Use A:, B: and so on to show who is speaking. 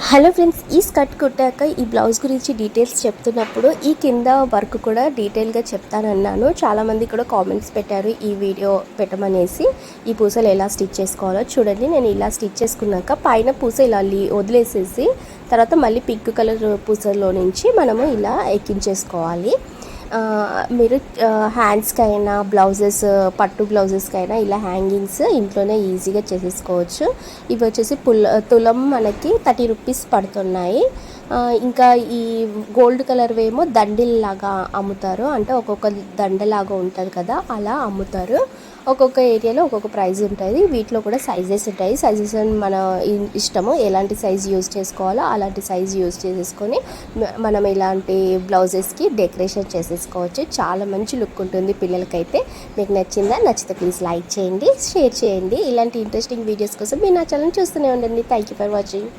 A: Hello friends, ఈ skirt కుట్టాక ఈ blouse గురించి డీటెయిల్స్ చెప్తున్నప్పుడు ఈ కింద వర్క్ కూడా డీటెయిల్గా చెప్తానన్నాను. చాలామంది కూడా కామెంట్స్ పెట్టారు ఈ వీడియో పెట్టమనేసి. ఈ పూసలు ఎలా స్టిచ్ చేసుకోవాలో చూడండి. నేను ఇలా స్టిచ్ చేసుకున్నాక పైన పూస ఇలా వదిలేసేసి తర్వాత మళ్ళీ పింక్ కలర్ పూసల్లో నుంచి మనము ఇలా ఎక్కించేసుకోవాలి. మీరు హ్యాండ్స్కైనా బ్లౌజెస్ పట్టు బ్లౌజెస్కైనా ఇలా హ్యాంగింగ్స్ ఇంట్లోనే ఈజీగా చేసేసుకోవచ్చు. ఇవి వచ్చేసి తులం మనకి 30 రూపీస్ పడుతున్నాయి. ఇంకా ఈ గోల్డ్ కలర్వేమో దండిల్లాగా అమ్ముతారు, అంటే ఒక్కొక్క దండలాగా ఉంటుంది కదా, అలా అమ్ముతారు. ఒక్కొక్క ఏరియాలో ఒక్కొక్క ప్రైస్ ఉంటుంది. వీటిలో కూడా సైజెస్ ఉంటాయి. సైజెస్ మన ఇష్టము, ఎలాంటి సైజ్ యూజ్ చేసుకోవాలో అలాంటి సైజ్ యూజ్ చేసేసుకొని మనం ఇలాంటి బ్లౌజెస్కి డెకరేషన్ చేసేసుకోవచ్చు. చాలా మంచి లుక్ ఉంటుంది పిల్లలకైతే. మీకు నచ్చిందా? నచ్చితే ప్లీజ్ లైక్ చేయండి, షేర్ చేయండి. ఇలాంటి ఇంట్రెస్టింగ్ వీడియోస్ కోసం మీరు నా ఛానల్ చూస్తూనే ఉండండి. Thank you for watching.